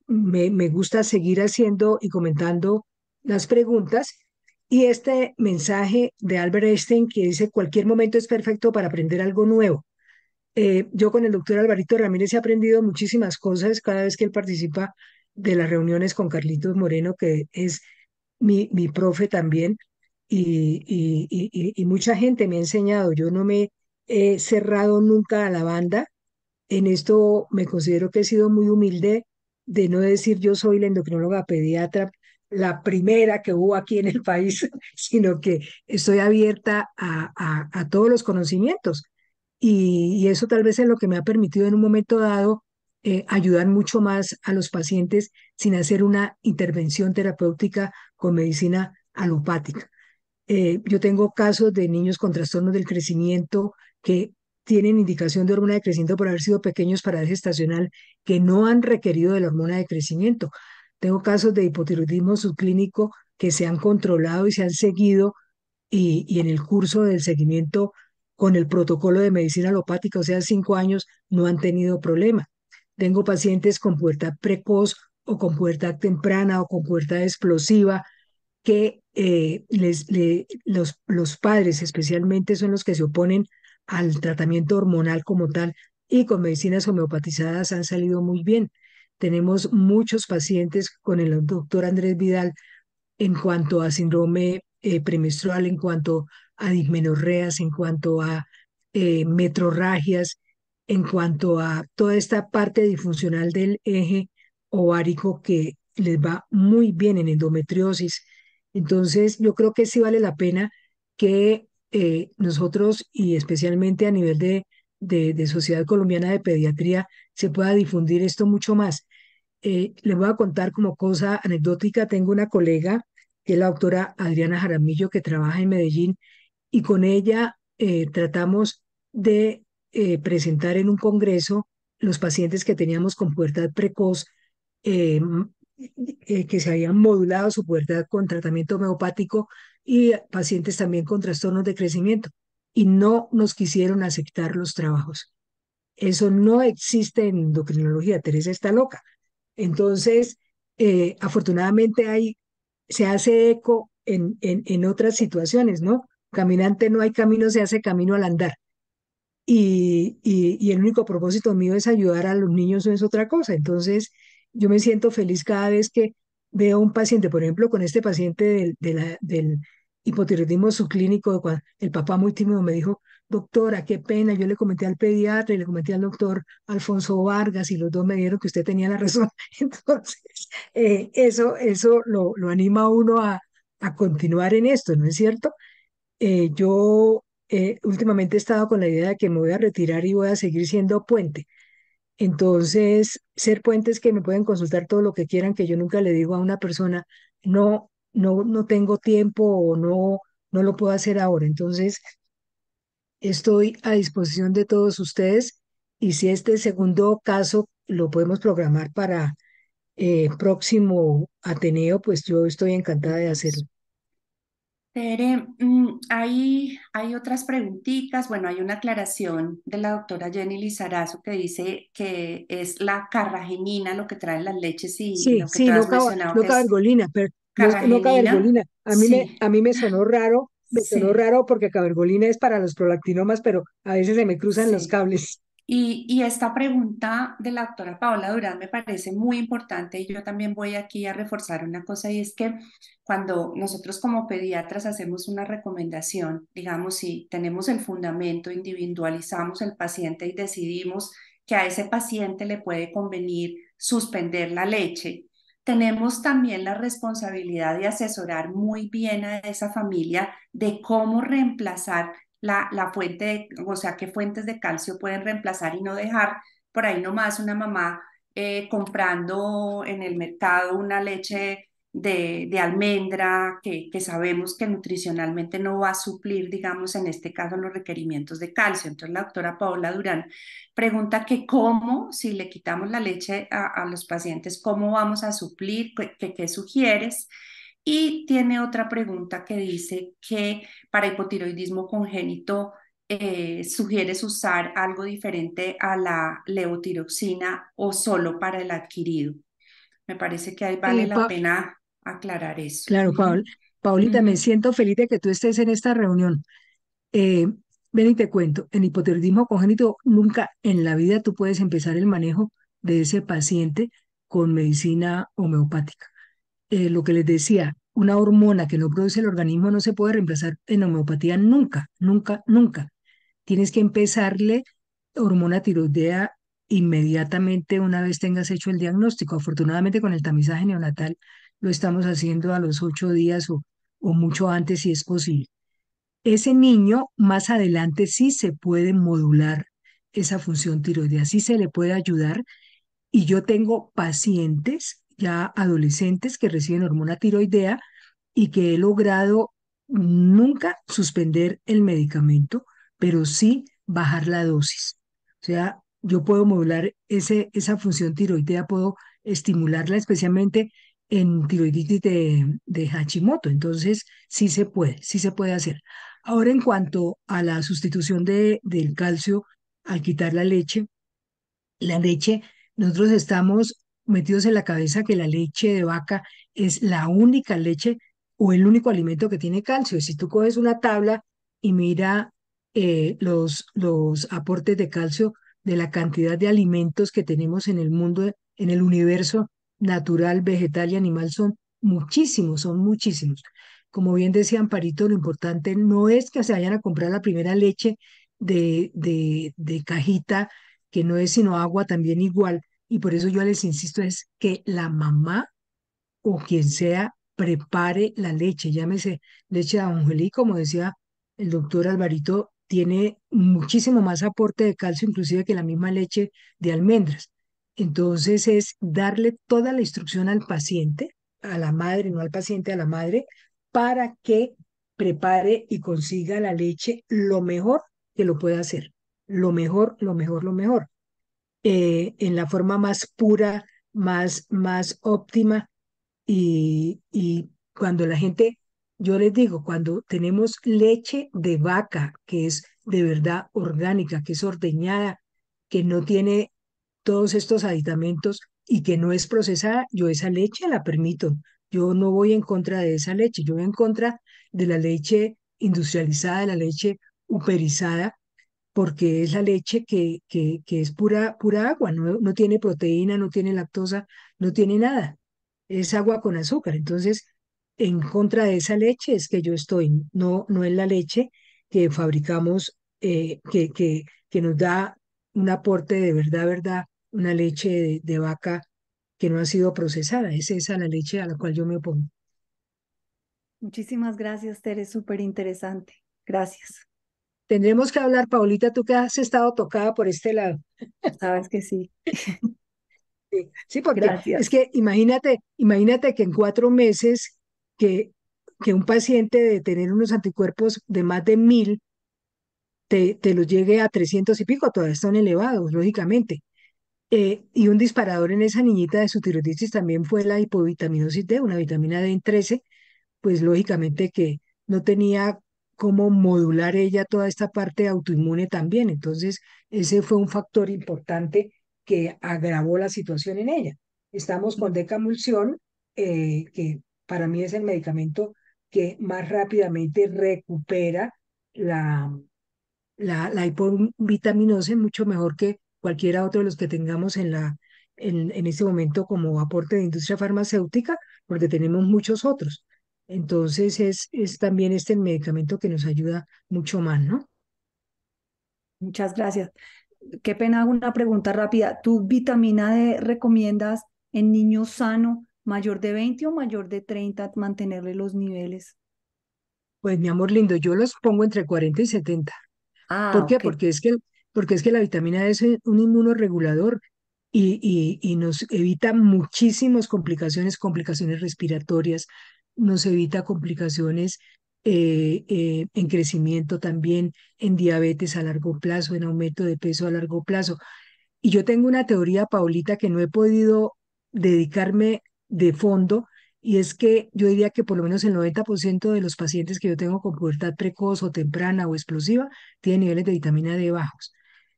me gusta seguir haciendo y comentando las preguntas. Y este mensaje de Albert Einstein que dice, cualquier momento es perfecto para aprender algo nuevo. Yo con el doctor Alvarito Ramírez he aprendido muchísimas cosas cada vez que él participa de las reuniones con Carlitos Moreno, que es mi profe también, y mucha gente me ha enseñado. Yo no me he cerrado nunca a la banda. En esto me considero que he sido muy humilde de no decir yo soy la endocrinóloga pediatra, la primera que hubo aquí en el país, sino que estoy abierta a todos los conocimientos. Y eso tal vez es lo que me ha permitido en un momento dado ayudar mucho más a los pacientes sin hacer una intervención terapéutica con medicina alopática. Yo tengo casos de niños con trastornos del crecimiento que tienen indicación de hormona de crecimiento por haber sido pequeños para edad gestacional que no han requerido de la hormona de crecimiento. Tengo casos de hipotiroidismo subclínico que se han controlado y se han seguido y en el curso del seguimiento con el protocolo de medicina alopática, o sea, 5 años, no han tenido problema. Tengo pacientes con pubertad precoz o con pubertad temprana o con pubertad explosiva que los padres especialmente son los que se oponen al tratamiento hormonal como tal y con medicinas homeopatizadas han salido muy bien. Tenemos muchos pacientes con el doctor Andrés Vidal en cuanto a síndrome premenstrual, en cuanto a dismenorreas, en cuanto a metrorragias, en cuanto a toda esta parte disfuncional del eje ovárico que les va muy bien en endometriosis. Entonces, yo creo que sí vale la pena que nosotros, y especialmente a nivel de Sociedad Colombiana de Pediatría, se pueda difundir esto mucho más. Les voy a contar como cosa anecdótica, tengo una colega que es la doctora Adriana Jaramillo que trabaja en Medellín y con ella tratamos de presentar en un congreso los pacientes que teníamos con pubertad precoz, eh, que se habían modulado su pubertad con tratamiento homeopático y pacientes también con trastornos de crecimiento y no nos quisieron aceptar los trabajos. Eso no existe en endocrinología, Teresa está loca. Entonces, afortunadamente se hace eco en otras situaciones, ¿no? caminante no hay camino, se hace camino al andar. Y el único propósito mío es ayudar a los niños, no es otra cosa. Entonces, yo me siento feliz cada vez que veo a un paciente, por ejemplo, con este paciente del hipotiroidismo subclínico, el papá muy tímido me dijo, doctora, qué pena, yo le comenté al pediatra y le comenté al doctor Alfonso Vargas y los dos me dijeron que usted tenía la razón. Entonces, eso lo anima a uno a continuar en esto, ¿no es cierto? Yo últimamente he estado con la idea de que me voy a retirar y voy a seguir siendo puente. Entonces, ser puentes que me pueden consultar todo lo que quieran, que yo nunca le digo a una persona, no tengo tiempo o no lo puedo hacer ahora. Entonces, estoy a disposición de todos ustedes y si este segundo caso lo podemos programar para próximo Ateneo, pues yo estoy encantada de hacerlo. Tere, hay otras preguntitas. Bueno, hay una aclaración de la doctora Jenny Lizarazo que dice que es la carragenina lo que traen las leches y Sí, lo que tú sí, has mencionado no que es cabergolina, pero no carragenina. cabergolina. Sí, A mí me sonó sí. raro porque cabergolina es para los prolactinomas, pero a veces se me cruzan los Sí. cables. Y esta pregunta de la doctora Paola Durán me parece muy importante y yo también voy aquí a reforzar una cosa y es que cuando nosotros como pediatras hacemos una recomendación, digamos, si tenemos el fundamento, individualizamos el paciente y decidimos que a ese paciente le puede convenir suspender la leche, tenemos también la responsabilidad de asesorar muy bien a esa familia de cómo reemplazar la fuente, o sea, qué fuentes de calcio pueden reemplazar y no dejar por ahí nomás una mamá comprando en el mercado una leche de almendra que sabemos que nutricionalmente no va a suplir, digamos, en este caso, los requerimientos de calcio. Entonces, la doctora Paola Durán pregunta que cómo, si le quitamos la leche a los pacientes, ¿cómo vamos a suplir? ¿Qué sugieres? Y tiene otra pregunta que dice que para hipotiroidismo congénito sugieres usar algo diferente a la levotiroxina o solo para el adquirido. Me parece que ahí vale Eh, la Pa- pena aclarar eso. claro, Ujú, Paulita, me ujú. siento feliz de que tú estés en esta reunión. Eh, Ven y te cuento, en hipotiroidismo congénito nunca en la vida tú puedes empezar el manejo de ese paciente con medicina homeopática. Lo que les decía, una hormona que no produce el organismo no se puede reemplazar en homeopatía nunca, nunca, nunca. Tienes que empezarle hormona tiroidea inmediatamente una vez tengas hecho el diagnóstico. Afortunadamente con el tamizaje neonatal lo estamos haciendo a los 8 días o mucho antes si es posible. Ese niño más adelante sí se puede modular esa función tiroidea, sí se le puede ayudar y yo tengo pacientes, ya adolescentes, que reciben hormona tiroidea y que he logrado nunca suspender el medicamento, pero sí bajar la dosis. O sea, yo puedo modular esa función tiroidea, puedo estimularla especialmente en tiroiditis de Hashimoto. Entonces, sí se puede hacer. Ahora, en cuanto a la sustitución del calcio al quitar la leche, nosotros estamos metidos en la cabeza que la leche de vaca es la única leche o el único alimento que tiene calcio. Si tú coges una tabla y mira los aportes de calcio de la cantidad de alimentos que tenemos en el mundo, en el universo natural, vegetal y animal, son muchísimos, son muchísimos. Como bien decía Amparito, lo importante no es que se vayan a comprar la primera leche de cajita que no es sino agua también igual. Y por eso yo les insisto es que la mamá o quien sea prepare la leche, llámese leche de ajonjolí, como decía el doctor Alvarito, tiene muchísimo más aporte de calcio inclusive que la misma leche de almendras. Entonces es darle toda la instrucción al paciente, a la madre, no al paciente, a la madre, para que prepare y consiga la leche lo mejor que lo pueda hacer. Lo mejor, lo mejor, lo mejor en la forma más pura, más óptima y cuando la gente, yo les digo, cuando tenemos leche de vaca, que es de verdad orgánica, que es ordeñada, que no tiene todos estos aditamentos y que no es procesada, yo esa leche la permito. Yo no voy en contra de esa leche, yo voy en contra de la leche industrializada, la leche uperizada, porque es la leche que es pura agua, no tiene proteína, no tiene lactosa, no tiene nada, es agua con azúcar. Entonces, en contra de esa leche es que yo estoy, no es la leche que fabricamos, que nos da un aporte de verdad, verdad, una leche de vaca que no ha sido procesada, es esa la leche a la cual yo me opongo. Muchísimas gracias, Tere, súper interesante. Gracias. Tendremos que hablar, Paulita, tú que has estado tocada por este lado. Sabes que sí. Sí, sí, porque es Gracias. que imagínate que en 4 meses que, que un paciente de tener unos anticuerpos de más de 1000 te los llegue a 300 y pico, todavía están elevados, lógicamente. Y un disparador en esa niñita de su tiroiditis también fue la hipovitaminosis D, una vitamina D en 13, pues lógicamente que no tenía cómo modular ella toda esta parte autoinmune también. Entonces, ese fue un factor importante que agravó la situación en ella. Estamos con decamulsión, que para mí es el medicamento que más rápidamente recupera la, la hipovitaminosis, mucho mejor que cualquiera otro de los que tengamos en este momento como aporte de industria farmacéutica, porque tenemos muchos otros. Entonces es también este el medicamento que nos ayuda mucho más, ¿no? Muchas gracias. Qué pena, hago una pregunta rápida. ¿Tú vitamina D recomiendas en niños sano, mayor de 20 o mayor de 30, mantenerle los niveles? Pues mi amor lindo, yo los pongo entre 40 y 70. ¿Por Ah, qué? ok. Porque es que la vitamina D es un inmunorregulador y nos evita muchísimas complicaciones respiratorias, nos evita complicaciones en crecimiento también, en diabetes a largo plazo, en aumento de peso a largo plazo. Y yo tengo una teoría, Paulita, que no he podido dedicarme de fondo, y es que yo diría que por lo menos el 90% de los pacientes que yo tengo con pubertad precoz o temprana o explosiva tienen niveles de vitamina D bajos.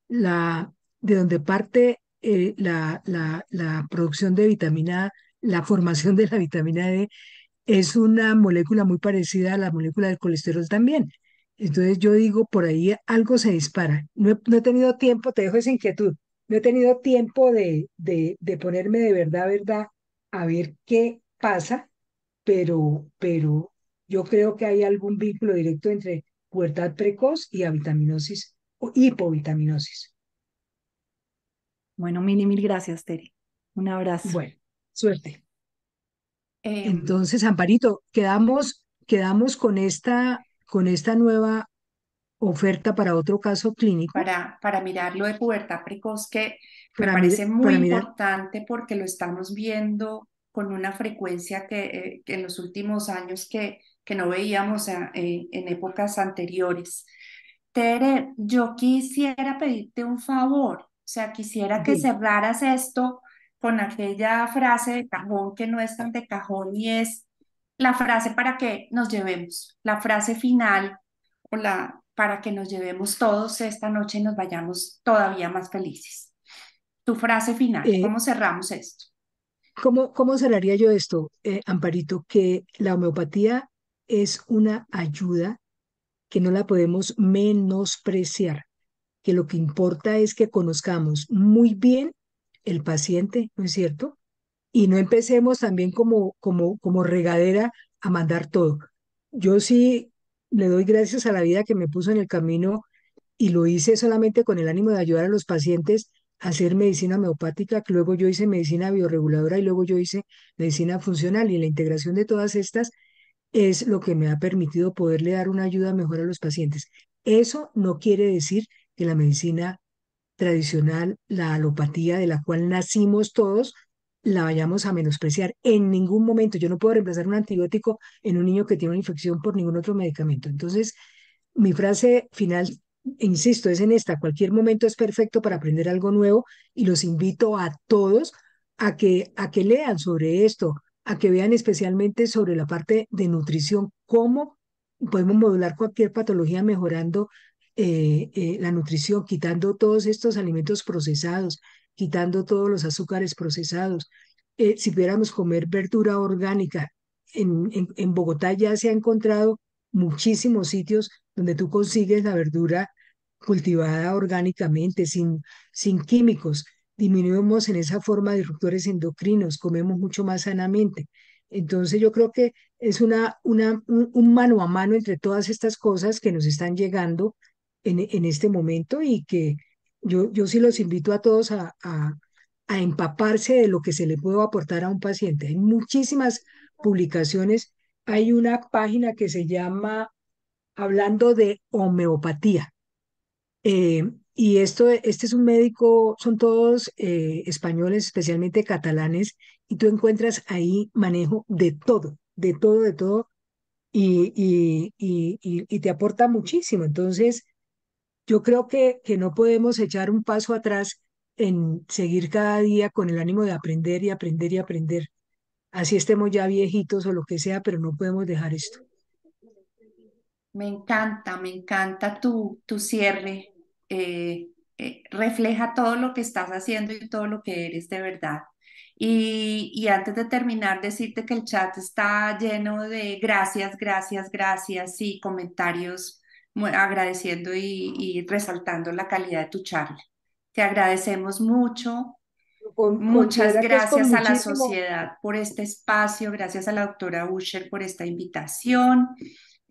La, de donde parte la producción de vitamina A, la formación de la vitamina D es una molécula muy parecida a la molécula del colesterol también. Entonces yo digo, por ahí algo se dispara. No he tenido tiempo, te dejo esa inquietud, no he tenido tiempo de ponerme de verdad, verdad, a ver qué pasa, pero yo creo que hay algún vínculo directo entre pubertad precoz y avitaminosis o hipovitaminosis. Bueno, mil gracias, Tere. Un abrazo. Bueno, suerte. Em, Entonces, Amparito, quedamos con esta nueva oferta para otro caso clínico para mirar lo de pubertad precoz, que me parece muy para mirar. importante porque lo estamos viendo con una frecuencia que en los últimos años que no veíamos en épocas anteriores. Tere, yo quisiera pedirte un favor, o sea, quisiera que Dime, cerraras esto con aquella frase de cajón que no es tan de cajón y es la frase para que nos llevemos, la frase final o para que nos llevemos todos esta noche y nos vayamos todavía más felices. Tu frase final, eh, ¿cómo cerramos esto? ¿cómo cerraría yo esto, Amparito? Que la homeopatía es una ayuda que no la podemos menospreciar, que lo que importa es que conozcamos muy bien el paciente, ¿no es cierto? Y no empecemos también como regadera a mandar todo. Yo sí le doy gracias a la vida que me puso en el camino y lo hice solamente con el ánimo de ayudar a los pacientes a hacer medicina homeopática, que luego yo hice medicina bioreguladora y luego yo hice medicina funcional y la integración de todas estas es lo que me ha permitido poderle dar una ayuda mejor a los pacientes. Eso no quiere decir que la medicina tradicional, la alopatía de la cual nacimos todos, la vayamos a menospreciar en ningún momento. Yo no puedo reemplazar un antibiótico en un niño que tiene una infección por ningún otro medicamento. Entonces, mi frase final, insisto, es en esta: cualquier momento es perfecto para aprender algo nuevo y los invito a todos a que lean sobre esto, a que vean especialmente sobre la parte de nutrición, cómo podemos modular cualquier patología mejorando la nutrición, quitando todos estos alimentos procesados, quitando todos los azúcares procesados. Si pudiéramos comer verdura orgánica, en Bogotá ya se ha encontrado muchísimos sitios donde tú consigues la verdura cultivada orgánicamente, sin químicos. Disminuimos en esa forma disruptores endocrinos, comemos mucho más sanamente. Entonces yo creo que es un mano a mano entre todas estas cosas que nos están llegando en este momento y que yo sí los invito a todos a empaparse de lo que se le puede aportar a un paciente. Hay muchísimas publicaciones. Hay una página que se llama Hablando de Homeopatía. Este es un médico, son todos españoles, especialmente catalanes, y tú encuentras ahí manejo de todo, de todo, de todo, y te aporta muchísimo. Entonces, yo creo que no podemos echar un paso atrás en seguir cada día con el ánimo de aprender y aprender y aprender. Así estemos ya viejitos o lo que sea, pero no podemos dejar esto. Me encanta tu cierre. Refleja todo lo que estás haciendo y todo lo que eres de verdad. Y antes de terminar, decirte que el chat está lleno de gracias, gracias, gracias y comentarios agradeciendo y resaltando la calidad de tu charla. Te agradecemos mucho. De Muchas verdad que es con gracias a la muchísimo, sociedad por este espacio, gracias a la doctora Usher por esta invitación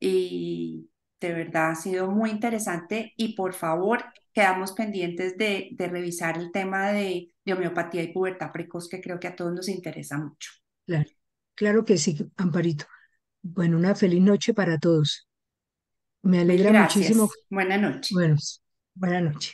y de verdad ha sido muy interesante y por favor quedamos pendientes de revisar el tema de homeopatía y pubertad precoz que creo que a todos nos interesa mucho. claro, claro que sí, Amparito. Bueno, una feliz noche para todos. Me Mil alegra muchísimo. gracias. Buena noche. Bueno, buena noche.